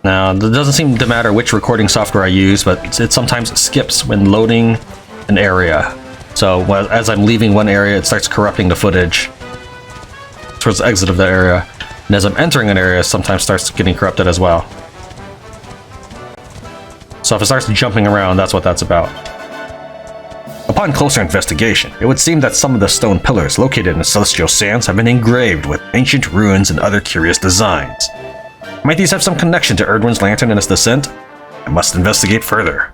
Now, it doesn't seem to matter which recording software I use, but it sometimes skips when loading an area. So as I'm leaving one area, it starts corrupting the footage towards the exit of the area. And as I'm entering an area, it sometimes starts getting corrupted as well. So if it starts jumping around, that's what that's about. Upon closer investigation, it would seem that some of the stone pillars located in the Celestial Sands have been engraved with ancient runes and other curious designs. Might these have some connection to Erdwin's lantern and its descent? I must investigate further.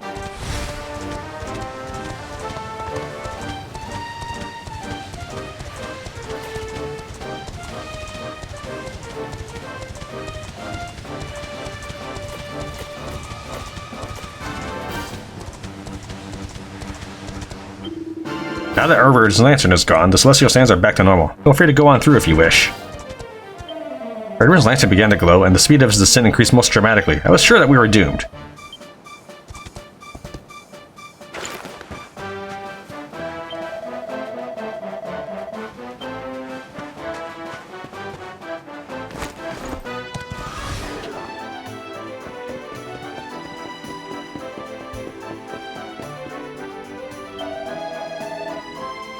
Now that Erdwin's lantern is gone, the Celestial Sands are back to normal. Feel free to go on through if you wish. Erdwin's lantern began to glow, and the speed of his descent increased most dramatically. I was sure that we were doomed.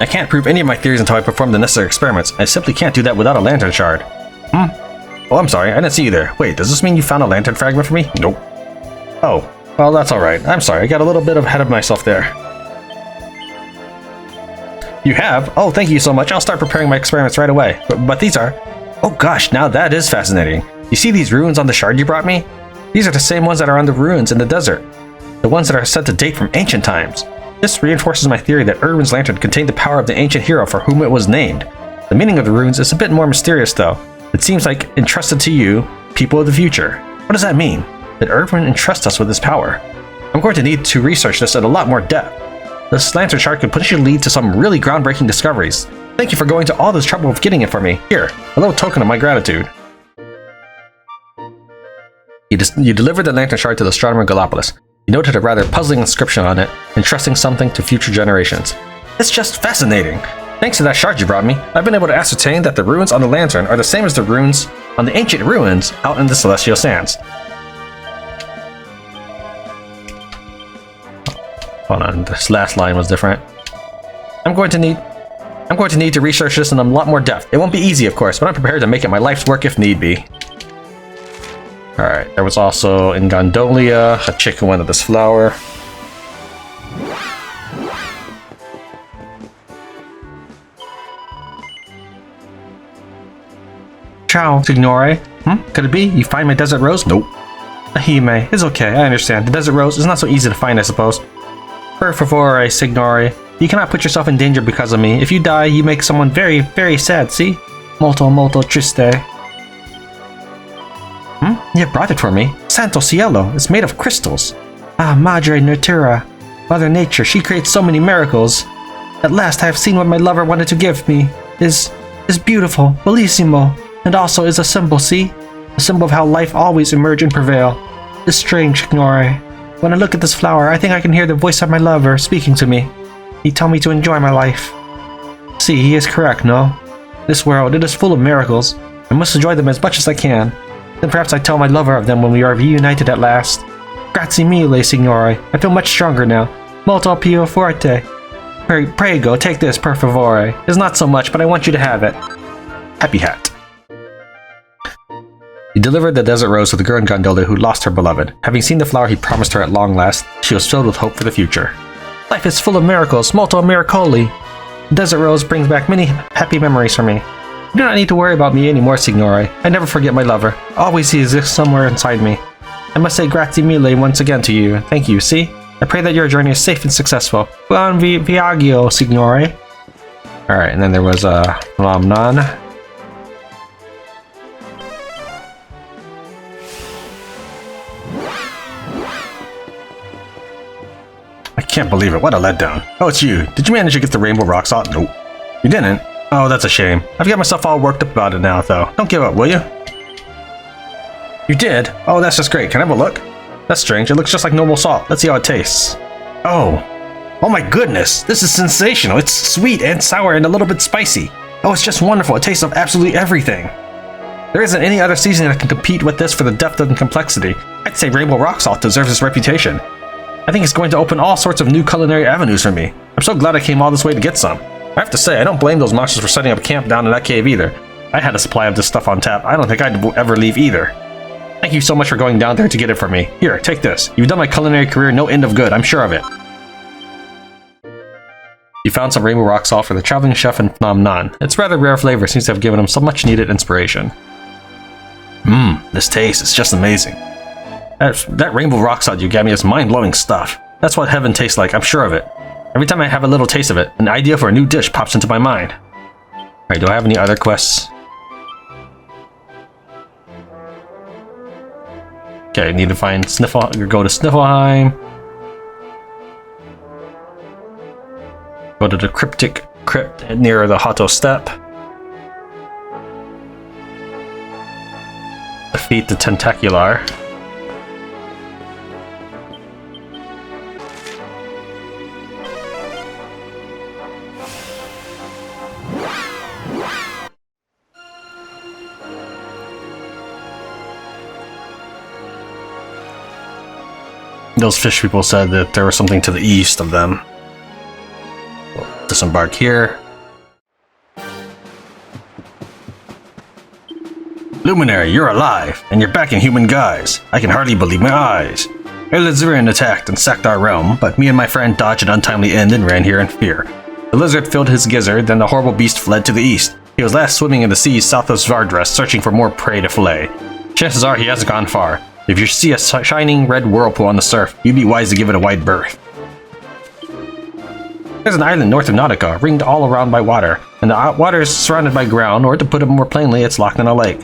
I can't prove any of my theories until I perform the necessary experiments. I simply can't do that without a lantern shard. Oh, I'm sorry, I didn't see you there. Wait, does this mean you found a lantern fragment for me? Nope. Oh, well, that's alright. I'm sorry, I got a little bit ahead of myself there. You have? Oh, thank you so much. I'll start preparing my experiments right away. But these are... Oh gosh, now that is fascinating. You see these runes on the shard you brought me? These are the same ones that are on the ruins in the desert. The ones that are said to date from ancient times. This reinforces my theory that Erdwin's lantern contained the power of the ancient hero for whom it was named. The meaning of the runes is a bit more mysterious though. It seems like entrusted to you, people of the future. What does that mean? Did Erdwin entrust us with his power? I'm going to need to research this at a lot more depth. This lantern shard could potentially lead to some really groundbreaking discoveries. Thank you for going to all this trouble of getting it for me. Here, a little token of my gratitude. You delivered the lantern shard to the astronomer Gallipolis. You noted a rather puzzling inscription on it, entrusting something to future generations. It's just fascinating. Thanks to that shard you brought me, I've been able to ascertain that the runes on the lantern are the same as the runes on the ancient ruins out in the Celestial Sands. Hold on, this last line was different. I'm going to need to research this in a lot more depth. It won't be easy, of course, but I'm prepared to make it my life's work if need be. Alright, there was also in Gondolia, a chick who wanted this flower. Ciao, Signore. Could it be? You find my desert rose? Nope. Ahime, it's okay, I understand. The desert rose is not so easy to find, I suppose. Per favore, Signore. You cannot put yourself in danger because of me. If you die, you make someone very, very sad, see? Molto, molto triste. You brought it for me. Santo Cielo, it's made of crystals. Ah, Madre Natura. Mother Nature, she creates so many miracles. At last I have seen what my lover wanted to give me. Is beautiful, bellissimo, and also is a symbol, see? A symbol of how life always emerge and prevail. It's strange, Signore. When I look at this flower, I think I can hear the voice of my lover speaking to me. He told me to enjoy my life. See, he is correct, no? This world, it is full of miracles. I must enjoy them as much as I can. Then perhaps I tell my lover of them when we are reunited at last. Grazie mille, Signore. I feel much stronger now. Molto più forte. Prego, take this, per favore. It's not so much, but I want you to have it. Happy Hat. He delivered the desert rose to the girl in Gondola who lost her beloved. Having seen the flower he promised her at long last, she was filled with hope for the future. Life is full of miracles, molto miracoli. The desert rose brings back many happy memories for me. You do not need to worry about me anymore, Signore. I never forget my lover. Always he exists somewhere inside me. I must say grazie mille once again to you. Thank you, see? I pray that your journey is safe and successful. Buon viaggio, Signore. Alright, and then there was Lamnan. I can't believe it. What a letdown. Oh, it's you. Did you manage to get the rainbow rocks out? Nope. You didn't? Oh, that's a shame. I've got myself all worked up about it now, though. Don't give up, will you? You did? Oh, that's just great. Can I have a look? That's strange. It looks just like normal salt. Let's see how it tastes. Oh. Oh my goodness. This is sensational. It's sweet and sour and a little bit spicy. Oh, it's just wonderful. It tastes of absolutely everything. There isn't any other seasoning that can compete with this for the depth and complexity. I'd say rainbow rock salt deserves its reputation. I think it's going to open all sorts of new culinary avenues for me. I'm so glad I came all this way to get some. I have to say, I don't blame those monsters for setting up camp down in that cave either. I had a supply of this stuff on tap. I don't think I'd ever leave either. Thank you so much for going down there to get it for me. Here, take this. You've done my culinary career no end of good, I'm sure of it. You found some rainbow rock salt for the traveling chef in Phnom Nhan. Its rather rare flavor seems to have given him some much needed inspiration. This taste is just amazing. That rainbow rock salt you gave me is mind-blowing stuff. That's what heaven tastes like, I'm sure of it. Every time I have a little taste of it, an idea for a new dish pops into my mind. Alright, do I have any other quests? Okay, I need to find go to Sniffelheim. Go to the cryptic crypt near the Hotto Step. Defeat the Tentacular. Those fish people said that there was something to the east of them. We'll disembark here. Luminary, you're alive, and you're back in human guise. I can hardly believe my eyes. Elizarian attacked and sacked our realm, but me and my friend dodged an untimely end and ran here in fear. The lizard filled his gizzard, then the horrible beast fled to the east. He was last swimming in the seas south of Zvardrest, searching for more prey to fillet. Chances are he hasn't gone far. If you see a shining red whirlpool on the surf, you'd be wise to give it a wide berth. There's an island north of Nautica, ringed all around by water, and the water is surrounded by ground, or to put it more plainly, it's locked in a lake.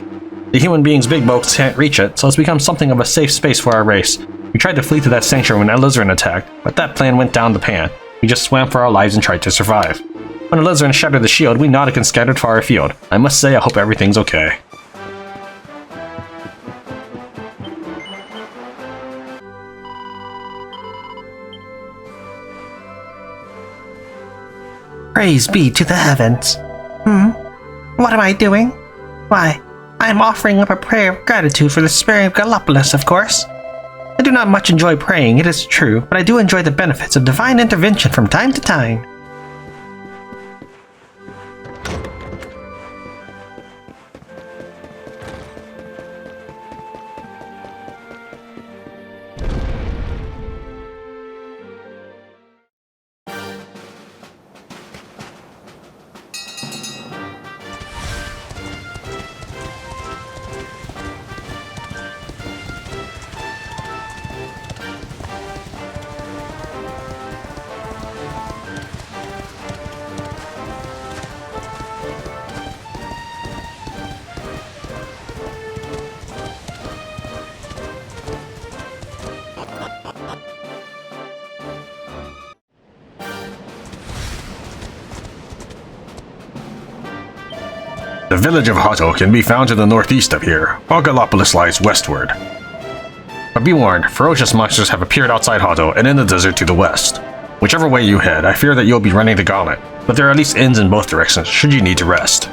The human beings' big boats can't reach it, so it's become something of a safe space for our race. We tried to flee to that sanctuary when Elizarian attacked, but that plan went down the pan. We just swam for our lives and tried to survive. When Elizarian shattered the shield, we Nauticans scattered far afield. I must say I hope everything's okay. Praise be to the heavens. What am I doing? Why, I am offering up a prayer of gratitude for the sparing of Gallipolis, of course. I do not much enjoy praying, it is true, but I do enjoy the benefits of divine intervention from time to time. The village of Hotto can be found to the northeast of here, while Gallipolis lies westward. But be warned, ferocious monsters have appeared outside Hotto and in the desert to the west. Whichever way you head, I fear that you'll be running the gauntlet, but there are at least inns in both directions should you need to rest.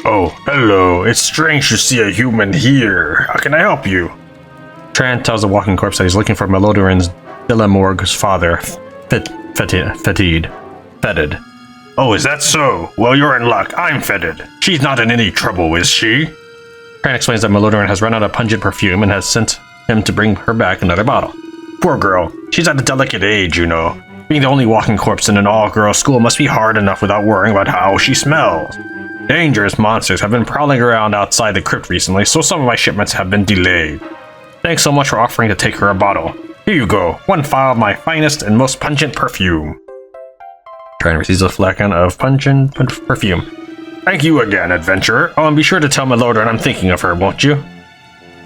Oh, hello. It's strange to see a human here. How can I help you? Tran tells the walking corpse that he's looking for Melodiran's Dillamorg's father, Fetid. Oh, is that so? Well, you're in luck. I'm fetid. She's not in any trouble, is she? Tran explains that Melodorin has run out of pungent perfume and has sent him to bring her back another bottle. Poor girl. She's at a delicate age, you know. Being the only walking corpse in an all-girls school must be hard enough without worrying about how she smells. Dangerous monsters have been prowling around outside the crypt recently, so some of my shipments have been delayed. Thanks so much for offering to take her a bottle. Here you go, 1 vial of my finest and most pungent perfume. Tran receives a flagon of pungent perfume. Thank you again, adventurer. Oh, and be sure to tell Melodorin I'm thinking of her, won't you?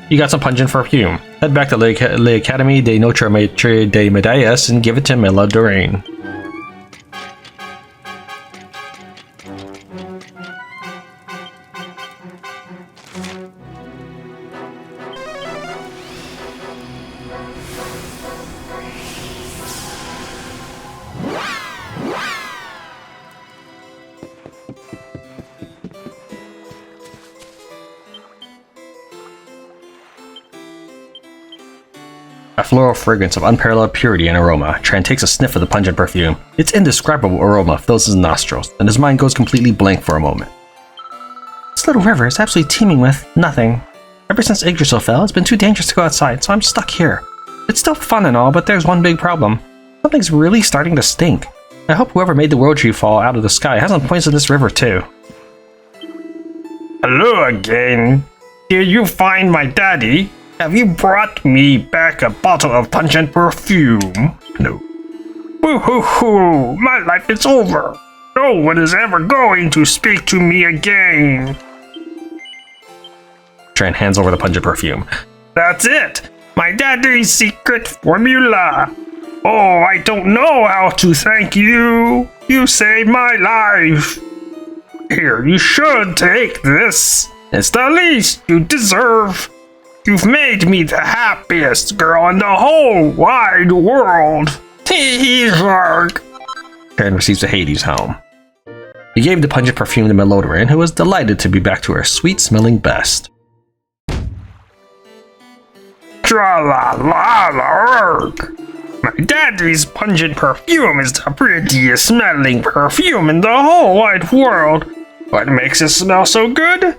You got some pungent perfume. Head back to Le Academy de Notre Maître de Medallas and give it to Melodorin. A floral fragrance of unparalleled purity and aroma. Tran takes a sniff of the pungent perfume. Its indescribable aroma fills his nostrils, and his mind goes completely blank for a moment. This little river is absolutely teeming with nothing. Ever since Yggdrasil fell, it's been too dangerous to go outside, so I'm stuck here. It's still fun and all, but there's one big problem. Something's really starting to stink. I hope whoever made the world tree fall out of the sky hasn't poisoned this river too. Hello again. Did you find my daddy? Have you brought me back a bottle of pungent perfume? No. Woo-hoo-hoo! My life is over! No one is ever going to speak to me again! Tran hands over the pungent perfume. That's it! My daddy's secret formula! Oh, I don't know how to thank you! You saved my life! Here, you should take this! It's the least you deserve! You've made me the happiest girl in the whole wide world! Tran receives a Hades home. He gave the pungent perfume to Melodorin, who was delighted to be back to her sweet-smelling best. Tra-la-la-la-erg! My daddy's pungent perfume is the prettiest smelling perfume in the whole wide world. What makes it smell so good?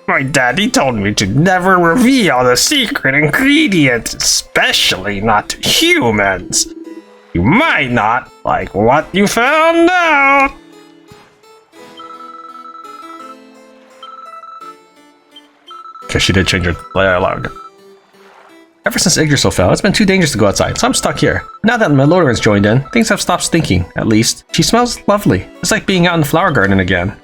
My daddy told me to never reveal the secret ingredient, especially not to humans. You might not like what you found out. Because she did change her dialogue. Ever since Yggdrasil fell, it's been too dangerous to go outside, so I'm stuck here. Now that Melodorin's joined in, things have stopped stinking, at least. She smells lovely. It's like being out in the flower garden again.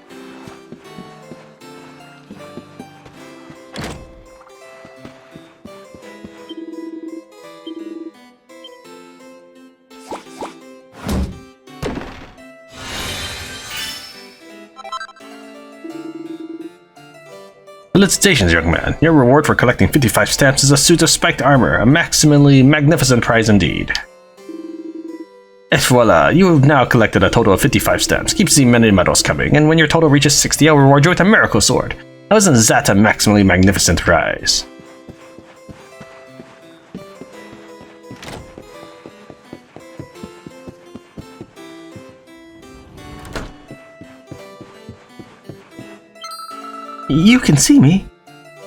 Felicitations, young man. Your reward for collecting 55 stamps is a suit of spiked armor, a maximally magnificent prize indeed. Et voila, you have now collected a total of 55 stamps. Keep the many medals coming, and when your total reaches 60, I'll reward you with a miracle sword. Now isn't that a maximally magnificent prize? You can see me.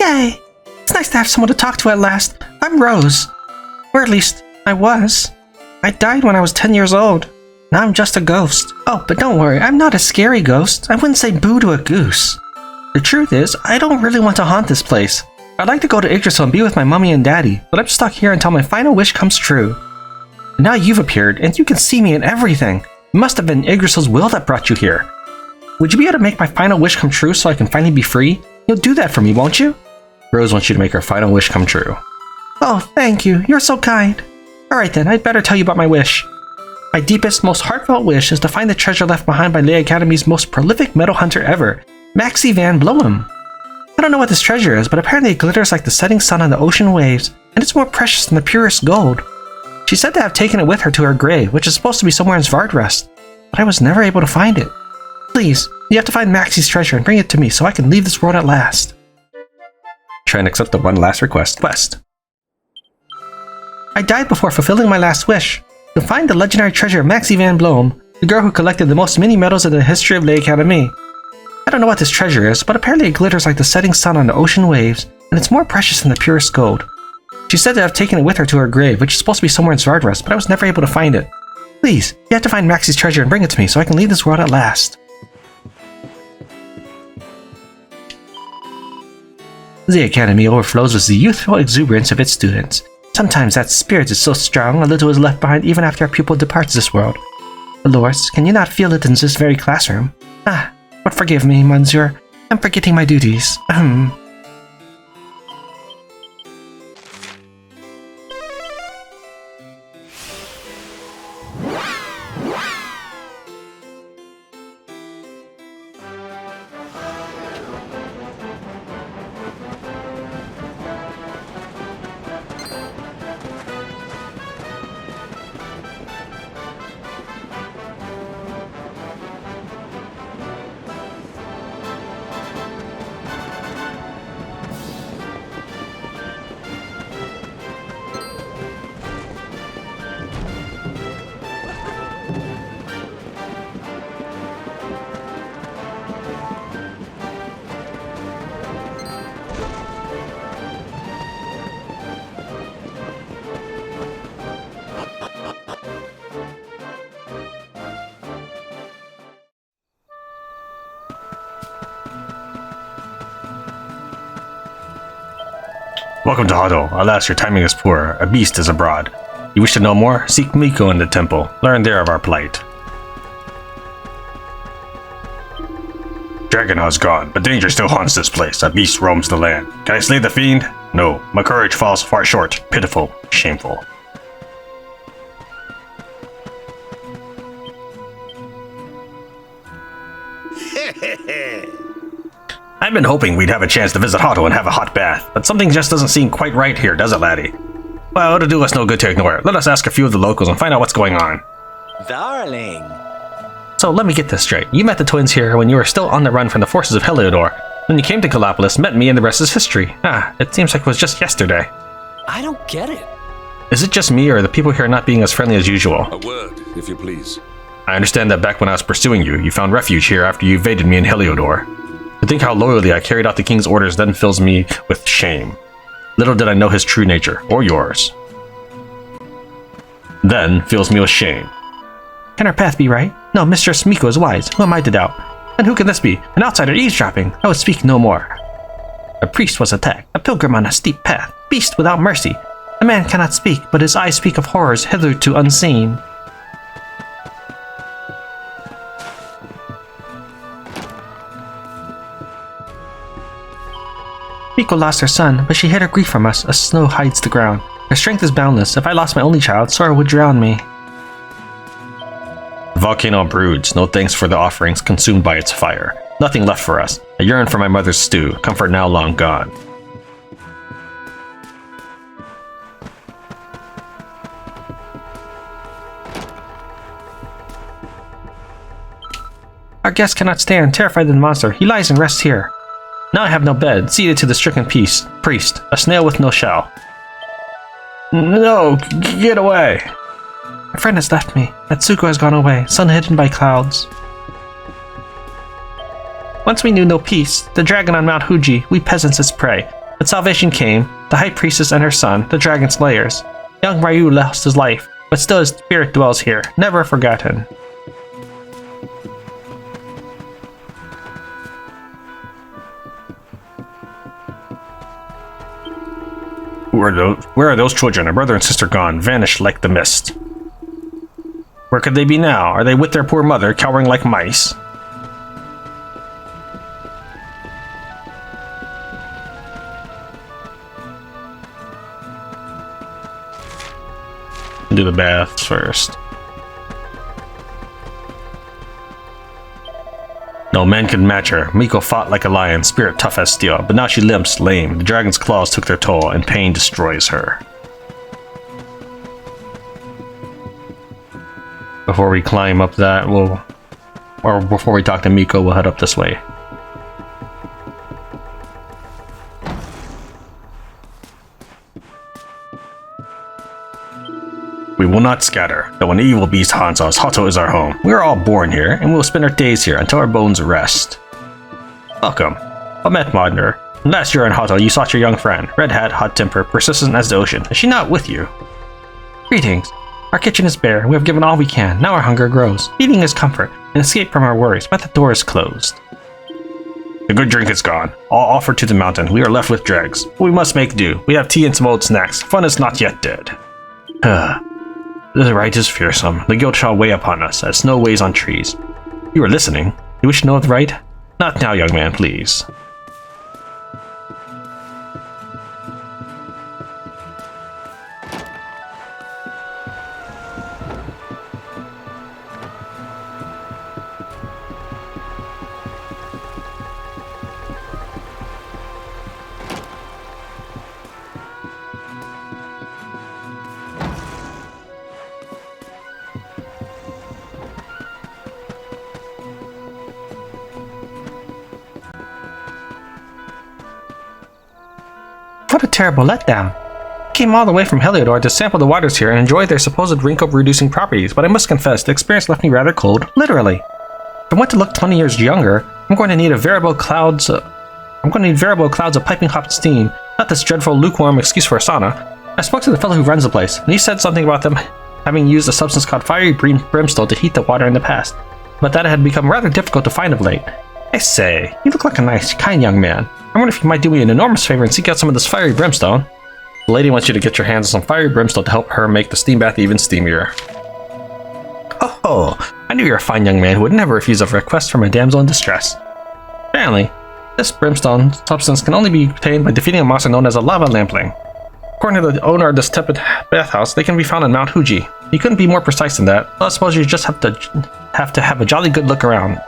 Yay! It's nice to have someone to talk to at last. I'm Rose. Or at least, I was. I died when I was 10 years old. Now I'm just a ghost. Oh, but don't worry, I'm not a scary ghost. I wouldn't say boo to a goose. The truth is, I don't really want to haunt this place. I'd like to go to Yggdrasil and be with my mummy and daddy, but I'm stuck here until my final wish comes true. And now you've appeared, and you can see me in everything. It must have been Yggdrasil's will that brought you here. Would you be able to make my final wish come true so I can finally be free? You'll do that for me, won't you? Rose wants you to make her final wish come true. Oh, thank you. You're so kind. Alright then, I'd better tell you about my wish. My deepest, most heartfelt wish is to find the treasure left behind by Le Academy's most prolific metal hunter ever, Maxie Van Bloem. I don't know what this treasure is, but apparently it glitters like the setting sun on the ocean waves, and it's more precious than the purest gold. She said to have taken it with her to her grave, which is supposed to be somewhere in Svardrest, but I was never able to find it. Please, you have to find Maxie's treasure and bring it to me so I can leave this world at last. Try and accept the one last request. I died before fulfilling my last wish. To find the legendary treasure of Maxie Van Bloem, The girl who collected the most mini medals in the history of the Academy. I don't know what this treasure is, but apparently it glitters like the setting sun on the ocean waves, and it's more precious than the purest gold. She said to have taken it with her to her grave, which is supposed to be somewhere in Zvardrest, but I was never able to find it. Please, you have to find Maxie's treasure and bring it to me so I can leave this world at last. The Academy overflows with the youthful exuberance of its students. Sometimes that spirit is so strong, a little is left behind even after a pupil departs this world. Dolores, can you not feel it in this very classroom? Ah, but forgive me, Monsieur. I'm forgetting my duties. Welcome to Hotto. Alas, your timing is poor. A beast is abroad. You wish to know more? Seek Miko in the temple. Learn there of our plight. Dragonhaw is gone, but danger still haunts this place. A beast roams the land. Can I slay the fiend? No. My courage falls far short. Pitiful. Shameful. I've been hoping we'd have a chance to visit Hotto and have a hot bath, but something just doesn't seem quite right here, does it, laddie? Well, it'll do us no good to ignore it. Let us ask a few of the locals and find out what's going on. Darling. So let me get this straight. You met the twins here when you were still on the run from the forces of Heliodor. When you came to Gallipolis, met me, and the rest is history. Ah, it seems like it was just yesterday. I don't get it. Is it just me, or are the people here not being as friendly as usual? A word, if you please. I understand that back when I was pursuing you, you found refuge here after you evaded me in Heliodor. To think how loyally I carried out the king's orders then fills me with shame. Little did I know his true nature, or yours. Then fills me with shame. Can our path be right? No, Mistress Miko is wise. Who am I to doubt? And who can this be? An outsider eavesdropping? I would speak no more. A priest was attacked, a pilgrim on a steep path, beast without mercy. A man cannot speak, but his eyes speak of horrors hitherto unseen. Miko lost her son, but she hid her grief from us as snow hides the ground. Her strength is boundless. If I lost my only child, sorrow would drown me. The volcano broods, no thanks for the offerings consumed by its fire. Nothing left for us. I yearn for my mother's stew, comfort now long gone. Our guest cannot stand, terrified of the monster. He lies and rests here. Now I have no bed, ceded to the stricken priest, a snail with no shell. No, get away! My friend has left me. Atsuko has gone away, sun hidden by clouds. Once we knew no peace, the dragon on Mount Huji, we peasants its prey. But salvation came, the high priestess and her son, the dragon slayers. Young Ryu lost his life, but still his spirit dwells here, never forgotten. Where are those children? Our brother and sister gone, vanished like the mist. Where could they be now? Are they with their poor mother, cowering like mice? Do the baths first. No man could match her. Miko fought like a lion, spirit tough as steel, but now she limps, lame. The dragon's claws took their toll, and pain destroys her. Before we climb up that, or before we talk to Miko, we'll head up this way. We will not scatter. Though when the evil beast haunts us, Hotto is our home. We are all born here, and we will spend our days here until our bones rest. Welcome. Well met, Modner. Last year in Hotto, you sought your young friend. Red hat, hot temper, persistent as the ocean. Is she not with you? Greetings. Our kitchen is bare, and we have given all we can. Now our hunger grows. Eating is comfort, and escape from our worries, but the door is closed. The good drink is gone. All offered to the mountain. We are left with dregs. We must make do. We have tea and some old snacks. Fun is not yet dead. The right is fearsome. The guilt shall weigh upon us, as snow weighs on trees. You are listening. You wish to know of the right? Not now, young man, please. What a terrible letdown. I came all the way from Heliodor to sample the waters here and enjoy their supposed wrinkle-reducing properties, but I must confess, the experience left me rather cold, literally. If I want to look 20 years younger, I'm going to need variable clouds of piping hot steam, not this dreadful lukewarm excuse for a sauna. I spoke to the fellow who runs the place, and he said something about them having used a substance called fiery brimstone to heat the water in the past, but that it had become rather difficult to find of late. I say, you look like a nice, kind young man. I wonder if you might do me an enormous favor and seek out some of this fiery brimstone. The lady wants you to get your hands on some fiery brimstone to help her make the steam bath even steamier. Oh, I knew you were a fine young man who would never refuse a request from a damsel in distress. Apparently, this brimstone substance can only be obtained by defeating a monster known as a lava lampling. According to the owner of this tepid bathhouse, they can be found in Mount Huji. You couldn't be more precise than that. Well, I suppose you just have to have a jolly good look around.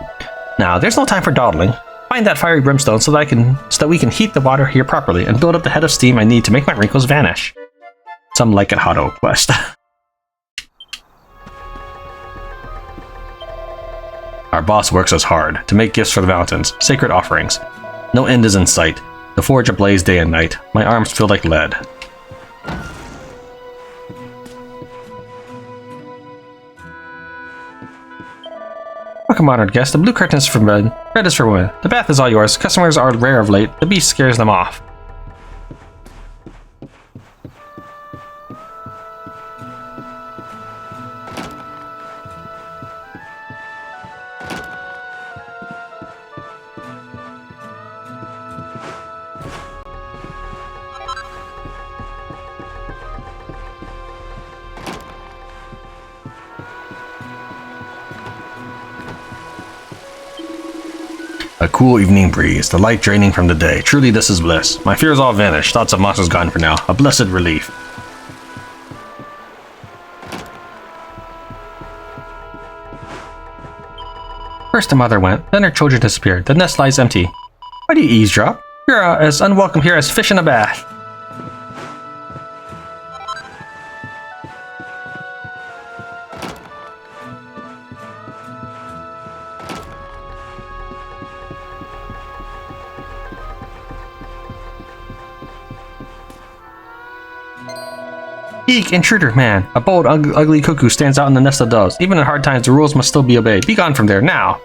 Now, there's no time for dawdling. Find that fiery brimstone so that we can heat the water here properly and build up the head of steam I need to make my wrinkles vanish. Some like it Hotto quest. Our boss works us hard to make gifts for the mountains, sacred offerings. No end is in sight. The forge ablaze day and night. My arms feel like lead. Welcome, honored guest. The blue curtain is for men, red is for women. The bath is all yours. Customers are rare of late. The beast scares them off. A cool evening breeze, the light draining from the day. Truly this is bliss. My fears all vanished, thoughts of monsters gone for now. A blessed relief. First the mother went, then her children disappeared. The nest lies empty. Why do you eavesdrop? You're as unwelcome here as fish in a bath. Eek, intruder, man. A bold, ugly cuckoo stands out in the nest of doves. Even in hard times, the rules must still be obeyed. Be gone from there, now!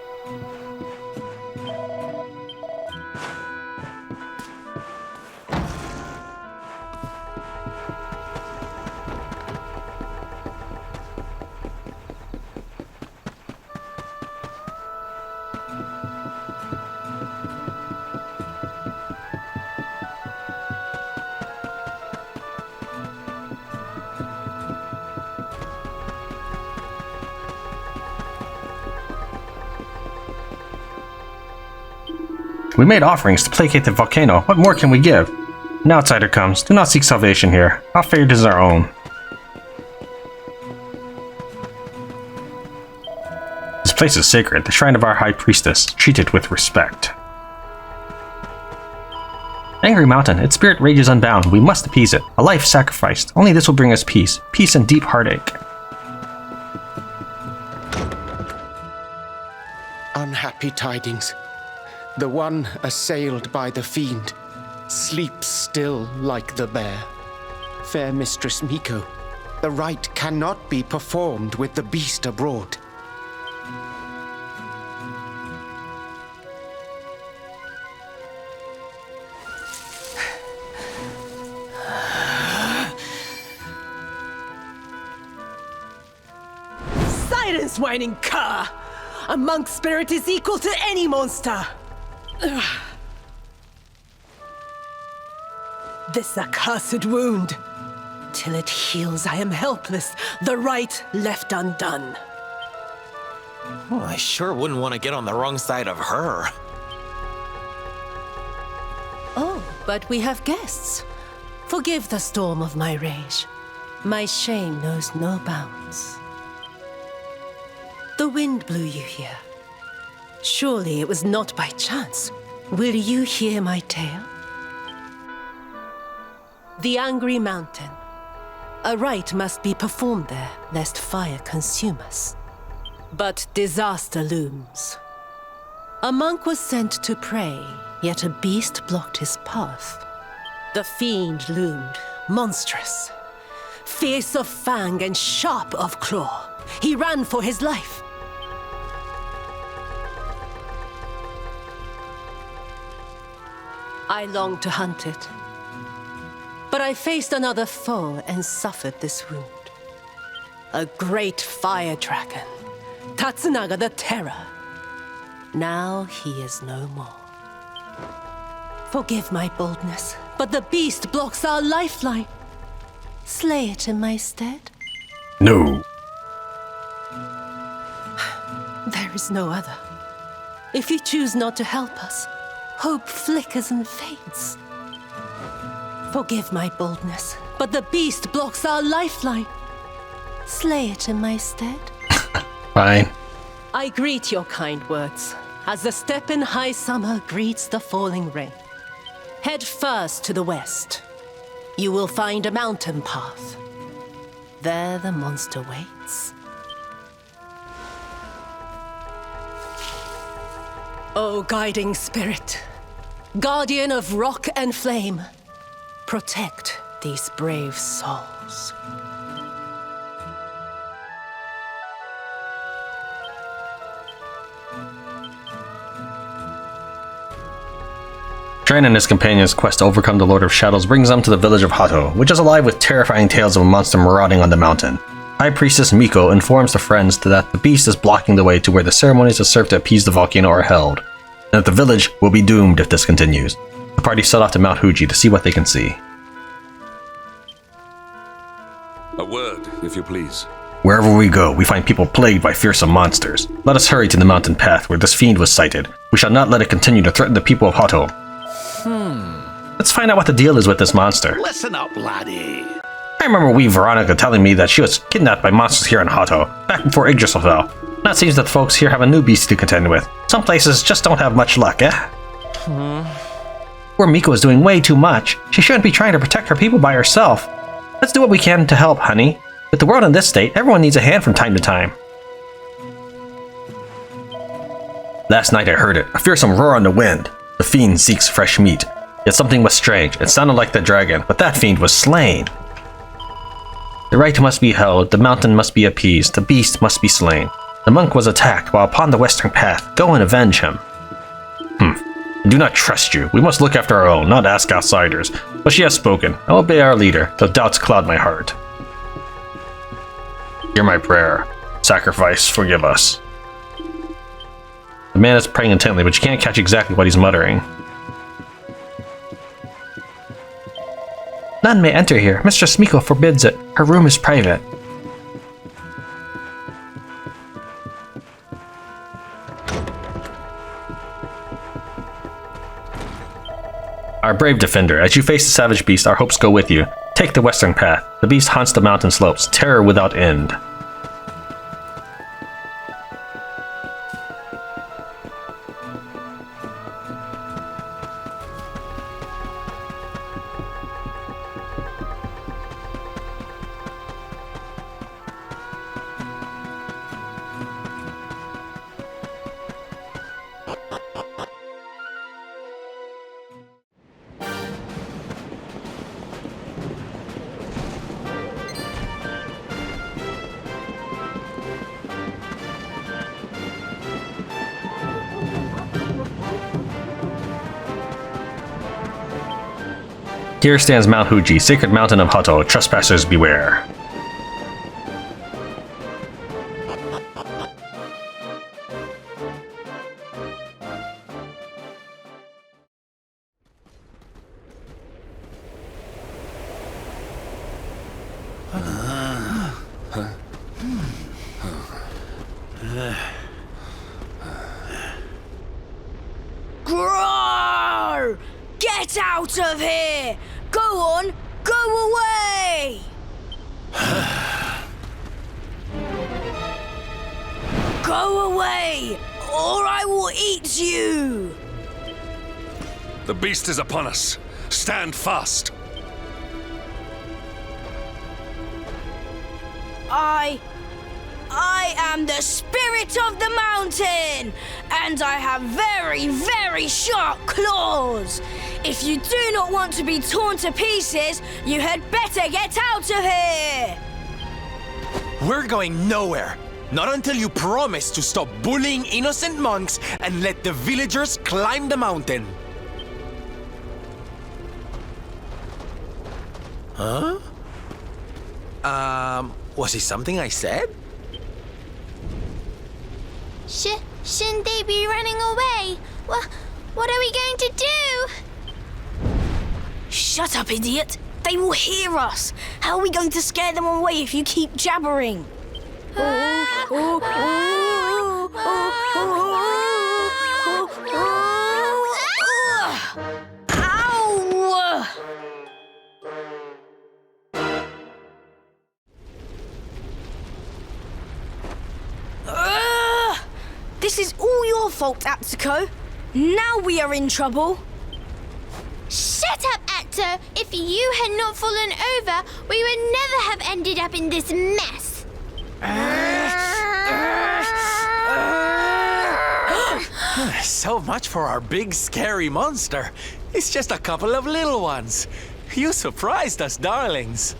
We made offerings to placate the volcano. What more can we give? An outsider comes. Do not seek salvation here. Our fate is our own. This place is sacred, the shrine of our high priestess. Treat it with respect. Angry mountain, its spirit rages unbound. We must appease it. A life sacrificed. Only this will bring us peace. Peace and deep heartache. Unhappy tidings. The one assailed by the fiend sleeps still like the bear. Fair Mistress Miko, The rite cannot be performed with the beast abroad. Silence, whining cur! A monk spirit is equal to any monster! This accursed wound. Till it heals, I am helpless, the rite left undone. Oh, I sure wouldn't want to get on the wrong side of her. Oh, but we have guests. Forgive the storm of my rage. My shame knows no bounds. The wind blew you here. Surely it was not by chance. Will you hear my tale? The Angry Mountain. A rite must be performed there, lest fire consume us. But disaster looms. A monk was sent to pray, yet a beast blocked his path. The fiend loomed, monstrous. Fierce of fang and sharp of claw. He ran for his life. I longed to hunt it. But I faced another foe and suffered this wound. A great fire dragon, Tatsunaga the Terror. Now he is no more. Forgive my boldness, but the beast blocks our lifeline. Slay it in my stead? No. There is no other. If you choose not to help us, hope flickers and fades. Forgive my boldness, but the beast blocks our lifeline. Slay it in my stead? Fine. I greet your kind words, as the steppe in high summer greets the falling rain. Head first to the west. You will find a mountain path. There the monster waits. O guiding spirit, guardian of rock and flame, protect these brave souls. Tran and his companions' quest to overcome the Lord of Shadows brings them to the village of Hotto, which is alive with terrifying tales of a monster marauding on the mountain. High Priestess Miko informs the friends that the beast is blocking the way to where the ceremonies that serve to appease the volcano are held, and that the village will be doomed if this continues. The party set off to Mount Huji to see what they can see. A word, if you please. Wherever we go, we find people plagued by fearsome monsters. Let us hurry to the mountain path where this fiend was sighted. We shall not let it continue to threaten the people of Hotto. Let's find out what the deal is with this monster. Listen up, laddie. I remember Veronica telling me that she was kidnapped by monsters here in Hotto, back before Yggdrasil fell. Now it seems that folks here have a new beast to contend with. Some places just don't have much luck, eh? Poor Miko is doing way too much. She shouldn't be trying to protect her people by herself. Let's do what we can to help, honey. With the world in this state, everyone needs a hand from time to time. Last night I heard it, a fearsome roar on the wind. The fiend seeks fresh meat. Yet something was strange. It sounded like the dragon, but that fiend was slain. The rite must be held, the mountain must be appeased, the beast must be slain. The monk was attacked while upon the western path. Go and avenge him. I do not trust you. We must look after our own, not ask outsiders. But she has spoken. I will obey our leader, though doubts cloud my heart. Hear my prayer. Sacrifice, forgive us. The man is praying intently, but you can't catch exactly what he's muttering. None may enter here. Mistress Miko forbids it. Her room is private. Our brave defender, as you face the savage beast, our hopes go with you. Take the western path. The beast haunts the mountain slopes, terror without end. Here stands Mount Huji, sacred mountain of Hotto. Trespassers beware. Groar! Get out of here! Go on, go away! Go away, or I will eat you! The beast is upon us. Stand fast. I am the spirit of the mountain, and I have very, very sharp claws. If you do not want to be torn to pieces, you had better get out of here. We're going nowhere. Not until you promise to stop bullying innocent monks and let the villagers climb the mountain. Huh? Was it something I said? Shouldn't they be running away? What are we going to do? Shut up, idiot. They will hear us. How are we going to scare them away if you keep jabbering? Ow! This is all your fault, Atsuko. Now we are in trouble. Shut up, Atto! If you had not fallen over, we would never have ended up in this mess. So much for our big scary monster. It's just a couple of little ones. You surprised us, darlings.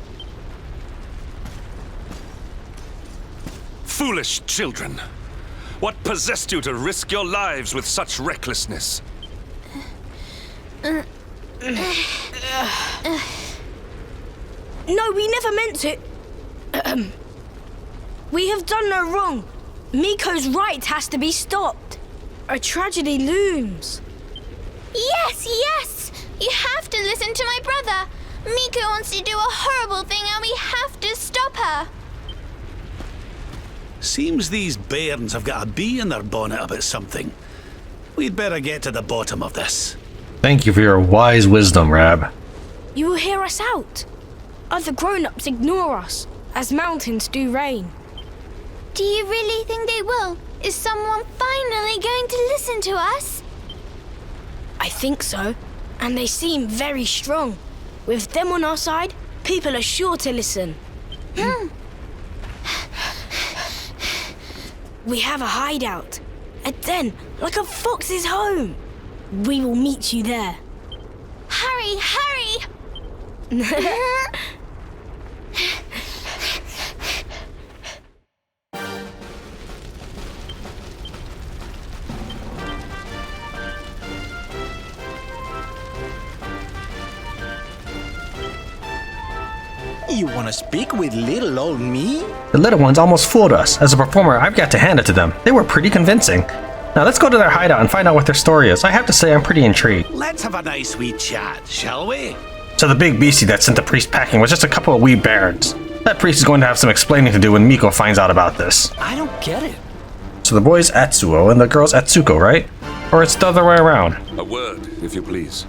Foolish children. What possessed you to risk your lives with such recklessness? No, we never meant to. We have done no wrong. Miko's right has to be stopped. A tragedy looms. Yes! You have to listen to my brother. Miko wants to do a horrible thing and we have to stop her. Seems these bairns have got a bee in their bonnet about something. We'd better get to the bottom of this. Thank you for your wise wisdom, Rab. You will hear us out. Other grown-ups ignore us, as mountains do rain. Do you really think they will? Is someone finally going to listen to us? I think so, and they seem very strong. With them on our side, people are sure to listen. We have a hideout, a den, like a fox's home. We will meet you there. Hurry! You want to speak with little old me? The little ones almost fooled us. As a performer, I've got to hand it to them. They were pretty convincing. Now let's go to their hideout and find out what their story is. I have to say I'm pretty intrigued. Let's have a nice wee chat, shall we? So the big beastie that sent the priest packing was just a couple of wee bairns. That priest is going to have some explaining to do when Miko finds out about this. I don't get it. So the boy's Atsuo and the girl's Atsuko, right? Or it's the other way around? A word, if you please.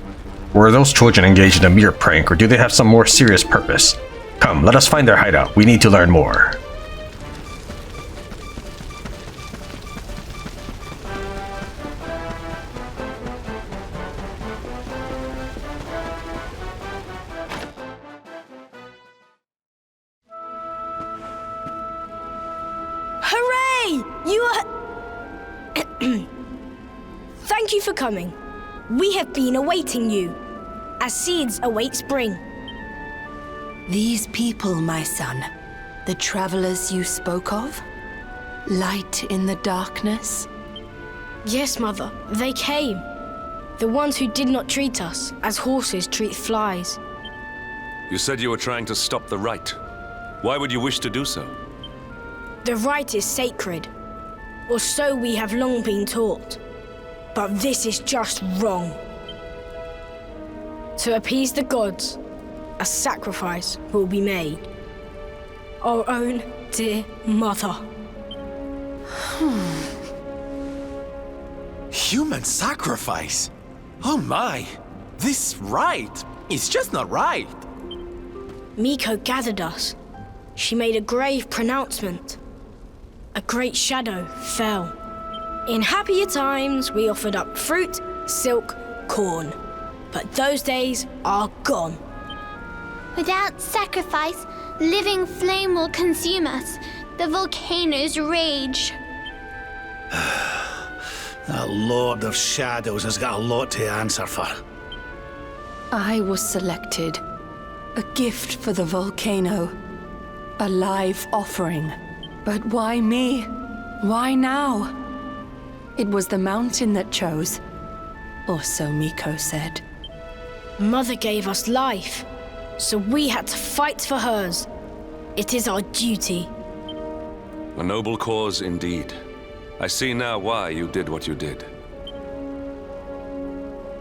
Were those children engaged in a mere prank, or do they have some more serious purpose? Come, let us find their hideout. We need to learn more. Hooray! You are... Thank you for coming. We have been awaiting you, as seeds await spring. These people, my son, the travelers you spoke of? Light in the darkness? Yes, Mother, they came. The ones who did not treat us as horses treat flies. You said you were trying to stop the rite. Why would you wish to do so? The rite is sacred, or so we have long been taught. But this is just wrong. To appease the gods, a sacrifice will be made. Our own dear mother. Human sacrifice? Oh my! This rite is just not right. Miko gathered us. She made a grave pronouncement. A great shadow fell. In happier times, we offered up fruit, silk, corn. But those days are gone. Without sacrifice, living flame will consume us. The volcano's rage. That Lord of Shadows has got a lot to answer for. I was selected. A gift for the volcano. A live offering. But why me? Why now? It was the mountain that chose. Or so Miko said. Mother gave us life, so we had to fight for hers. It is our duty. A noble cause indeed. I see now why you did what you did.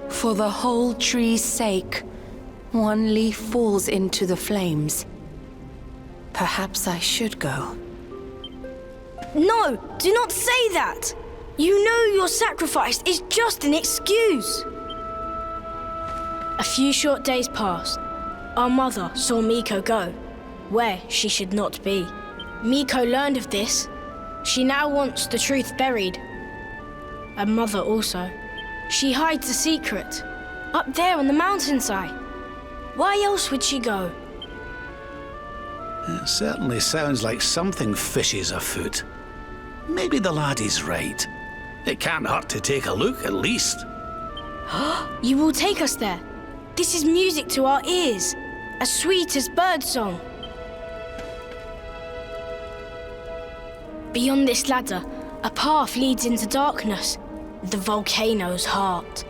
For the whole tree's sake, one leaf falls into the flames. Perhaps I should go. No, do not say that! You know your sacrifice is just an excuse. A few short days passed. Our mother saw Miko go, where she should not be. Miko learned of this. She now wants the truth buried. And Mother also. She hides a secret, up there on the mountainside. Why else would she go? It certainly sounds like something fishy is afoot. Maybe the laddie's right. It can't hurt to take a look, at least. You will take us there. This is music to our ears, as sweet as birdsong. Beyond this ladder, a path leads into darkness, the volcano's heart.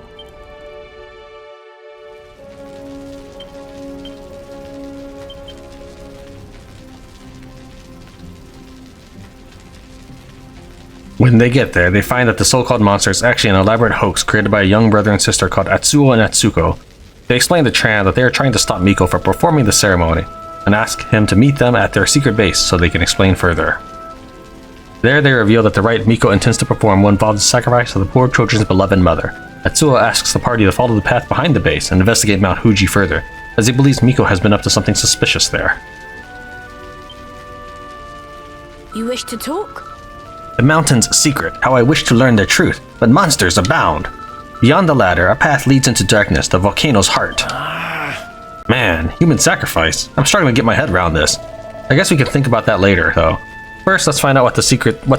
When they get there, they find that the so-called monster is actually an elaborate hoax created by a young brother and sister called Atsuo and Atsuko. They explain to Tran that they are trying to stop Miko from performing the ceremony, and ask him to meet them at their secret base so they can explain further. There they reveal that the rite Miko intends to perform will involve the sacrifice of the poor children's beloved mother. Atsuo asks the party to follow the path behind the base and investigate Mount Huji further, as he believes Miko has been up to something suspicious there. You wish to talk? The mountain's secret, how I wish to learn their truth, but monsters abound. Beyond the ladder, a path leads into darkness, the volcano's heart. Man, human sacrifice. I'm struggling to get my head around this. I guess we can think about that later, though. First, let's find out what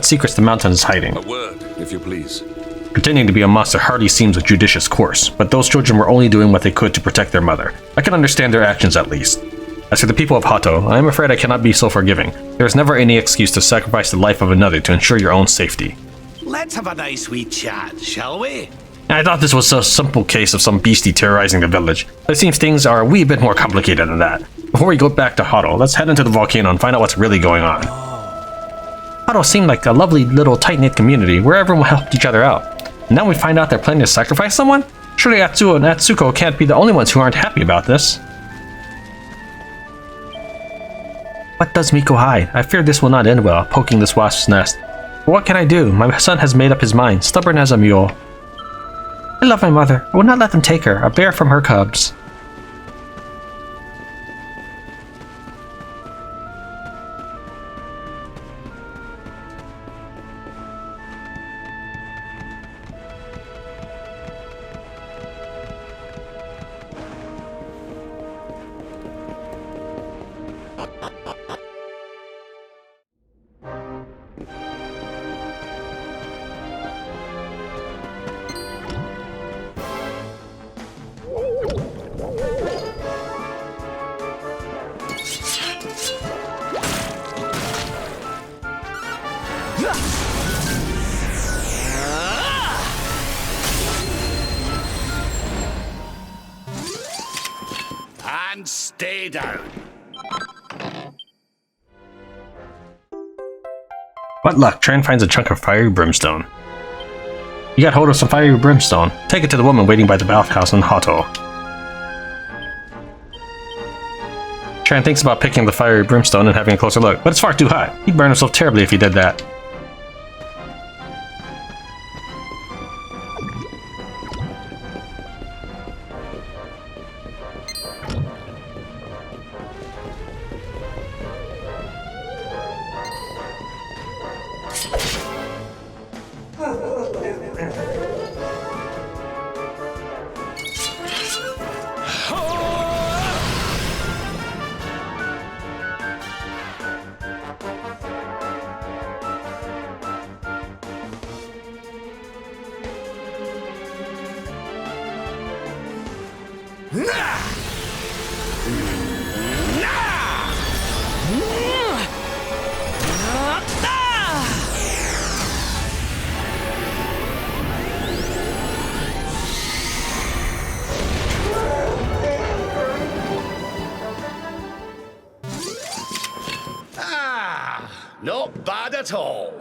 secrets the mountain is hiding. A word, if you please. Pretending to be a monster hardly seems a judicious course, but those children were only doing what they could to protect their mother. I can understand their actions at least. As for the people of Hotto, I am afraid I cannot be so forgiving. There is never any excuse to sacrifice the life of another to ensure your own safety. Let's have a nice wee chat, shall we? I thought this was a simple case of some beastie terrorizing the village, but it seems things are a wee bit more complicated than that. Before we go back to Hotto, let's head into the volcano and find out what's really going on. Hotto seemed like a lovely little tight-knit community where everyone helped each other out. And now we find out they're planning to sacrifice someone? Surely Atsuo and Atsuko can't be the only ones who aren't happy about this. What does Miko hide? I fear this will not end well, poking this wasp's nest. But what can I do? My son has made up his mind, stubborn as a mule. I love my mother. I will not let them take her, a bear from her cubs. And stay down. What luck, Tran finds a chunk of fiery brimstone. You got hold of some fiery brimstone. Take it to the woman waiting by the bathhouse in Hotto. Tran thinks about picking the fiery brimstone and having a closer look, but it's far too hot. He'd burn himself terribly if he did that. Not bad at all.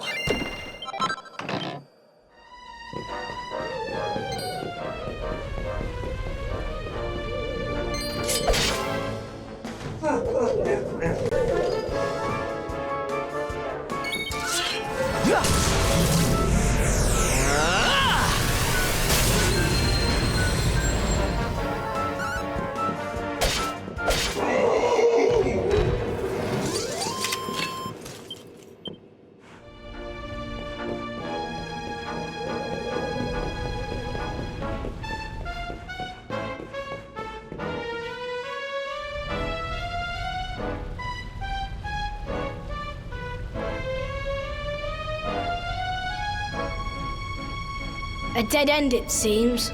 A dead end, it seems.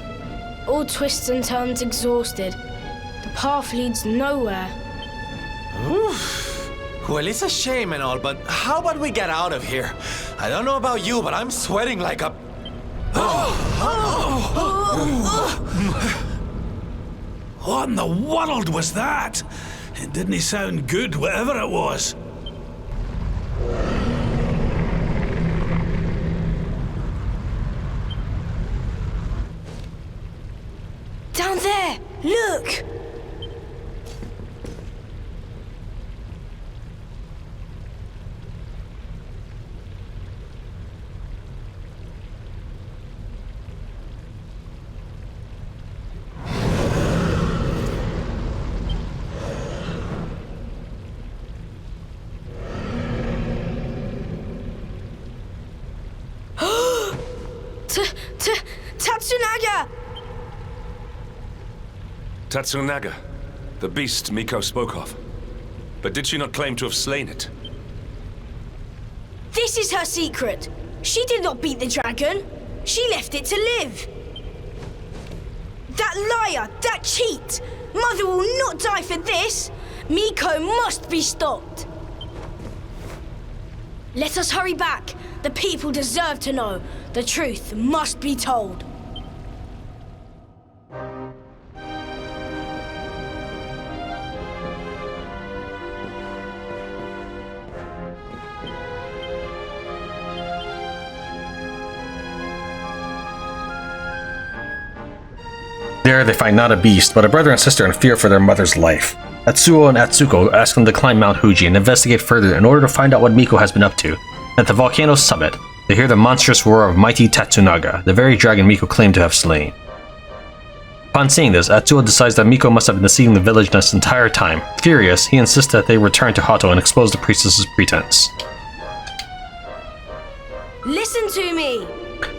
All twists and turns exhausted. The path leads nowhere. Oof. Well, it's a shame and all, but how about we get out of here? I don't know about you, but I'm sweating like a... What in the world was that? It didn't sound good, whatever it was. Down there! Look! Tatsunaga! Tatsunaga, the beast Miko spoke of. But did she not claim to have slain it? This is her secret. She did not beat the dragon. She left it to live. That liar, that cheat. Mother will not die for this. Miko must be stopped. Let us hurry back. The people deserve to know. The truth must be told. There they find not a beast, but a brother and sister in fear for their mother's life. Atsuo and Atsuko ask them to climb Mount Huji and investigate further in order to find out what Miko has been up to. At the volcano's summit, they hear the monstrous roar of mighty Tatsunaga, the very dragon Miko claimed to have slain. Upon seeing this, Atsuo decides that Miko must have been deceiving the village this entire time. Furious, he insists that they return to Hotto and expose the priestess's pretense. Listen to me!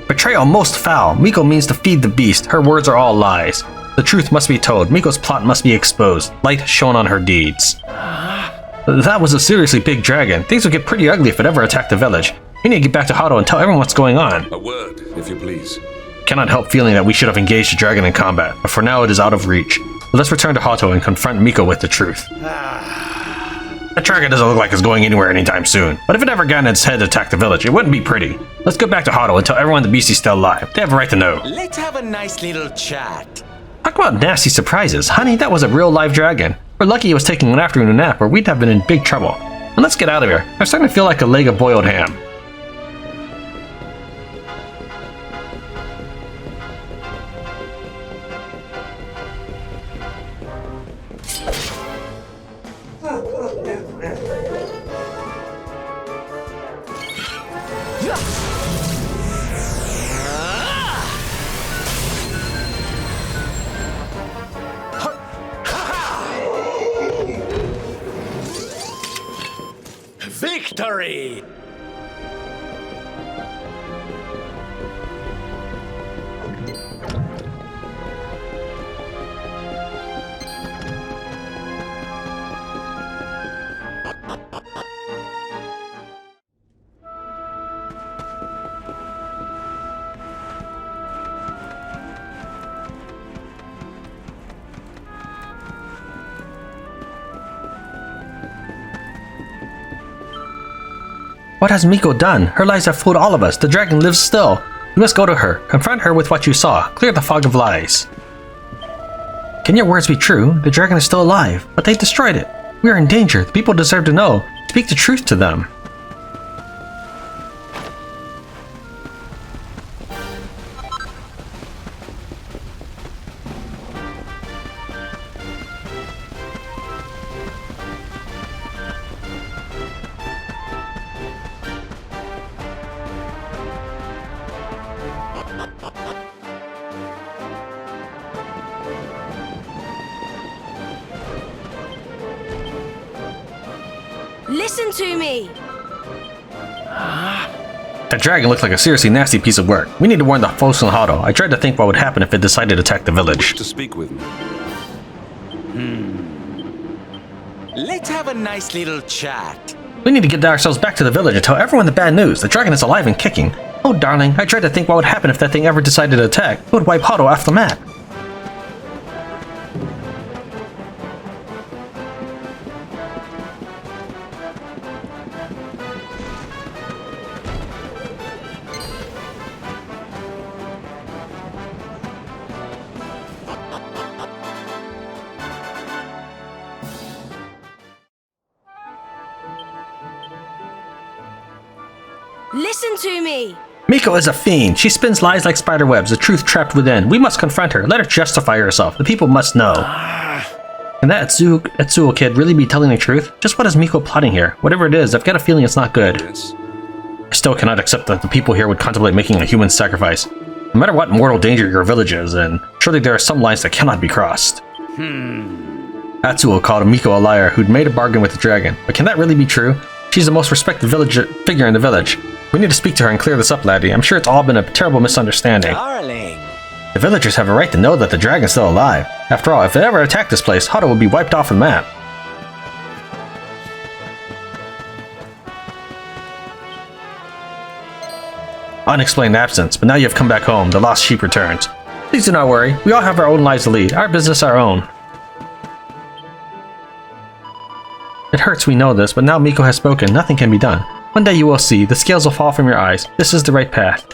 Betrayal most foul. Miko means to feed the beast. Her words are all lies. The truth must be told. Miko's plot must be exposed. Light shone on her deeds. That was a seriously big dragon. Things would get pretty ugly if it ever attacked the village. We need to get back to Hotto and tell everyone what's going on. A word, if you please. Cannot help feeling that we should have engaged the dragon in combat, but for now it is out of reach. Let's return to Hotto and confront Miko with the truth. That dragon doesn't look like it's going anywhere anytime soon, but if it ever got in its head to attack the village, it wouldn't be pretty. Let's go back to Hotto and tell everyone the beast is still alive. They have a right to know. Let's have a nice little chat. Talk about nasty surprises. Honey, that was a real live dragon. We're lucky it was taking an afternoon nap, or we'd have been in big trouble. And let's get out of here. I'm starting to feel like a leg of boiled ham. Victory! What has Miko done? Her lies have fooled all of us. The dragon lives still. You must go to her. Confront her with what you saw. Clear the fog of lies. Can your words be true? The dragon is still alive, but they destroyed it. We are in danger. The people deserve to know. Speak the truth to them. Listen to me! That dragon looked like a seriously nasty piece of work. We need to warn the folks in Hotto. I tried to think what would happen if it decided to attack the village. To speak with me. Let's have a nice little chat. We need to get ourselves back to the village and tell everyone the bad news. The dragon is alive and kicking. Oh darling, I tried to think what would happen if that thing ever decided to attack. It would wipe Hotto off the map. Listen to me! Miko is a fiend. She spins lies like spider webs, the truth trapped within. We must confront her. Let her justify herself. The people must know. Can that Etsuo kid really be telling the truth? Just what is Miko plotting here? Whatever it is, I've got a feeling it's not good. Yes. I still cannot accept that the people here would contemplate making a human sacrifice. No matter what mortal danger your village is in, surely there are some lines that cannot be crossed. Atsuo called Miko a liar who'd made a bargain with the dragon. But can that really be true? She's the most respected figure in the village. We need to speak to her and clear this up, laddie. I'm sure it's all been a terrible misunderstanding. Darling. The villagers have a right to know that the dragon's still alive. After all, if it ever attacked this place, Hotto would be wiped off the map. Unexplained absence, but now you have come back home. The lost sheep returns. Please do not worry. We all have our own lives to lead. Our business our own. It hurts, we know this, but now Miko has spoken. Nothing can be done. One day you will see. The scales will fall from your eyes. This is the right path.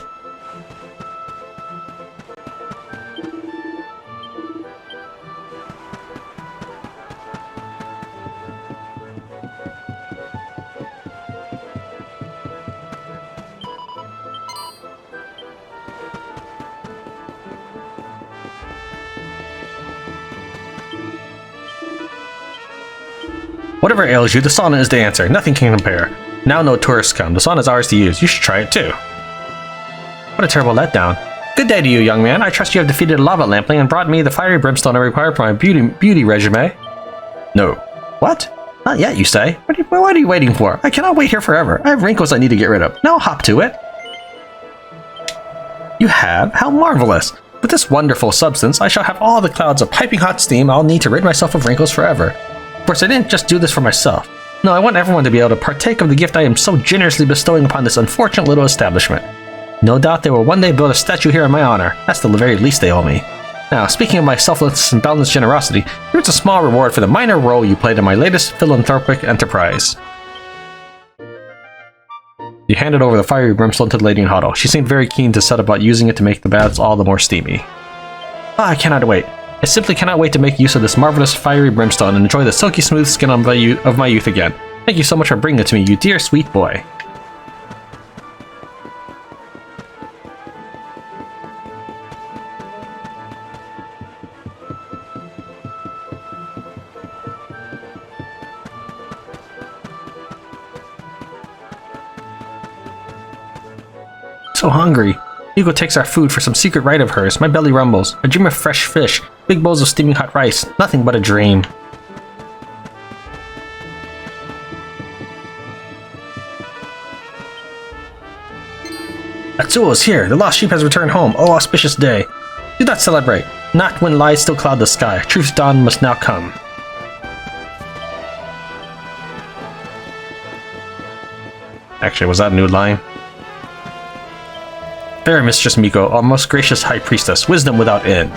Whatever ails you, the sauna is the answer. Nothing can compare. Now no tourists come. The sauna is ours to use. You should try it too. What a terrible letdown. Good day to you, young man. I trust you have defeated a lava lampling and brought me the fiery brimstone I require for my beauty resume. No. What? Not yet, you say? What are you waiting for? I cannot wait here forever. I have wrinkles I need to get rid of. Now hop to it. You have? How marvelous. With this wonderful substance, I shall have all the clouds of piping hot steam I'll need to rid myself of wrinkles forever. Of course, I didn't just do this for myself. No, I want everyone to be able to partake of the gift I am so generously bestowing upon this unfortunate little establishment. No doubt they will one day build a statue here in my honor. That's the very least they owe me. Now, speaking of my selfless and boundless generosity, here's a small reward for the minor role you played in my latest philanthropic enterprise. You handed over the fiery brimstone to the lady in Hotto. She seemed very keen to set about using it to make the baths all the more steamy. Ah, I cannot wait. I simply cannot wait to make use of this marvelous fiery brimstone and enjoy the silky smooth skin of my youth again. Thank you so much for bringing it to me, you dear sweet boy. So hungry. Miko takes our food for some secret rite of hers. My belly rumbles. I dream of fresh fish, big bowls of steaming hot rice. Nothing but a dream. Atsuo is here. The lost sheep has returned home. Oh, auspicious day. Do not celebrate. Not when lies still cloud the sky. Truth's dawn must now come. Actually, was that a new line? Fair Mistress Miko, our most gracious High Priestess, wisdom without end.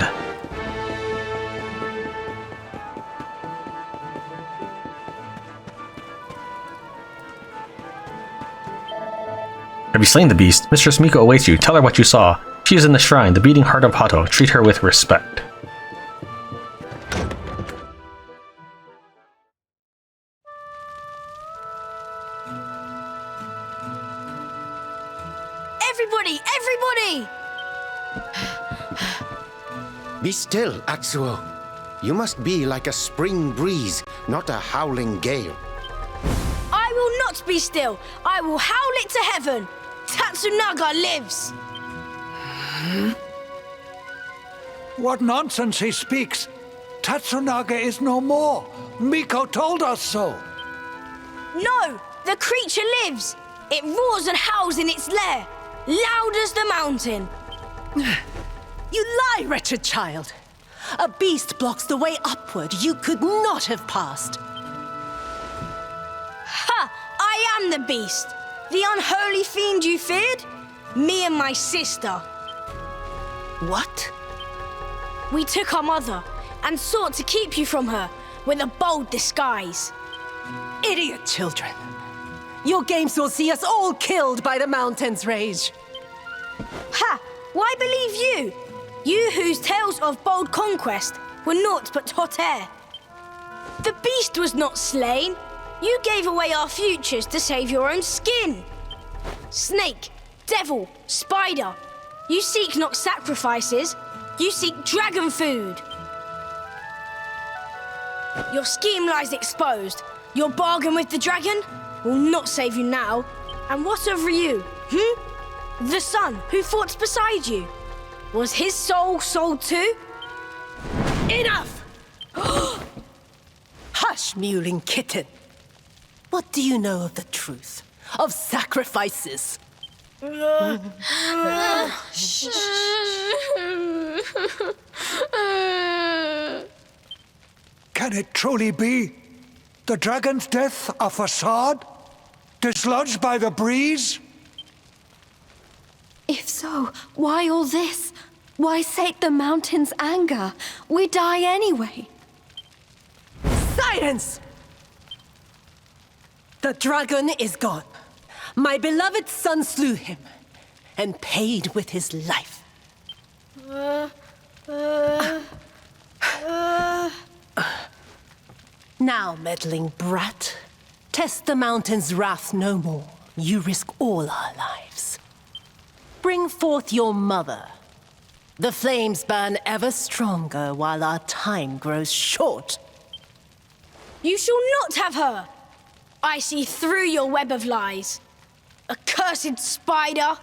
Have you slain the beast? Mistress Miko awaits you. Tell her what you saw. She is in the shrine, the beating heart of Hotto. Treat her with respect. Everybody! Everybody! Be still, Atsuo. You must be like a spring breeze, not a howling gale. I will not be still. I will howl it to heaven. Tatsunaga lives! What nonsense he speaks! Tatsunaga is no more! Miko told us so! No! The creature lives! It roars and howls in its lair, loud as the mountain! You lie, wretched child! A beast blocks the way upward you could not have passed. Ha! I am the beast! The unholy fiend you feared? Me and my sister. What? We took our mother and sought to keep you from her with a bold disguise. Idiot children! Your games will see us all killed by the mountain's rage. Ha! Why believe you? You whose tales of bold conquest were naught but hot air. The beast was not slain. You gave away our futures to save your own skin. Snake, devil, spider. You seek not sacrifices. You seek dragon food. Your scheme lies exposed. Your bargain with the dragon will not save you now. And what of you? The son who fought beside you. Was his soul sold too? Enough! Hush, mewling kitten. What do you know of the truth? Of sacrifices? Can it truly be? The dragon's death a facade? Dislodged by the breeze? If so, why all this? Why sate the mountain's anger? We die anyway. Silence! The dragon is gone. My beloved son slew him, and paid with his life. Now, meddling brat, test the mountain's wrath no more. You risk all our lives. Bring forth your mother. The flames burn ever stronger while our time grows short. You shall not have her! I see through your web of lies. Accursed spider!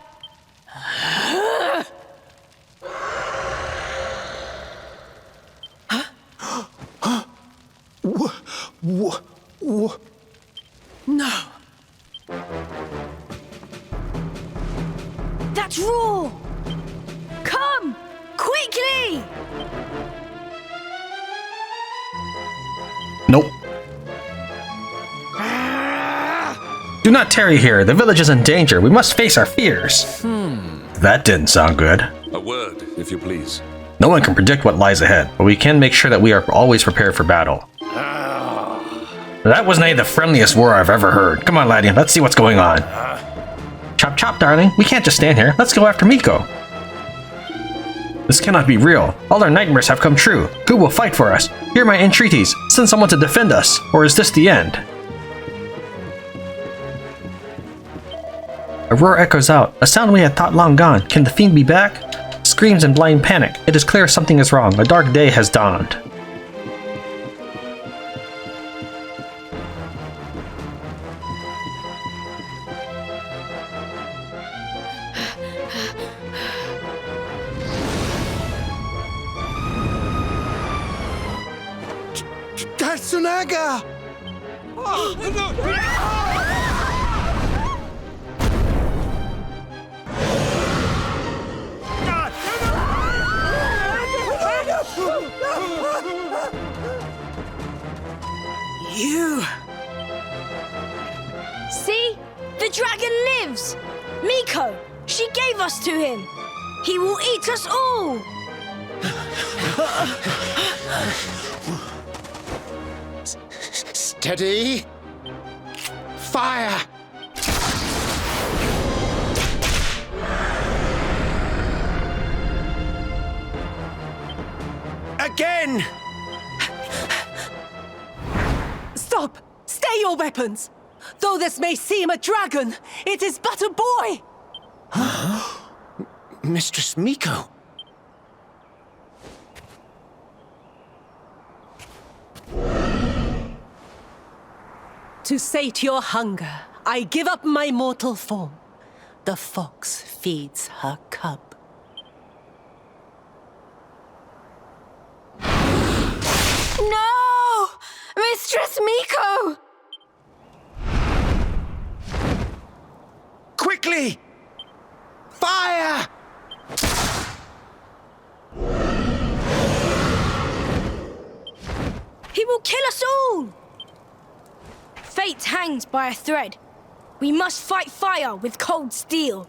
No. That's raw! Come! Quickly! Nope. Do not tarry here. The village is in danger. We must face our fears. That didn't sound good. A word, if you please. No one can predict what lies ahead, but we can make sure that we are always prepared for battle. That wasn't the friendliest war I've ever heard. Come on, laddie, let's see what's going on. Chop chop, darling. We can't just stand here. Let's go after Miko. This cannot be real. All our nightmares have come true. Who will fight for us? Hear my entreaties. Send someone to defend us. Or is this the end? A roar echoes out, a sound we had thought long gone. Can the fiend be back? Screams in blind panic. It is clear something is wrong. A dark day has dawned. Katsunaga! You! See? The dragon lives! Miko! She gave us to him! He will eat us all! Steady! Fire! Again! Stop! Stay your weapons! Though this may seem a dragon, it is but a boy! Mistress Miko! To sate your hunger, I give up my mortal form. The fox feeds her cub. No! Mistress Miko! Quickly! Fire! He will kill us all! Fate hangs by a thread. We must fight fire with cold steel.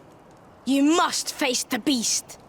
You must face the beast.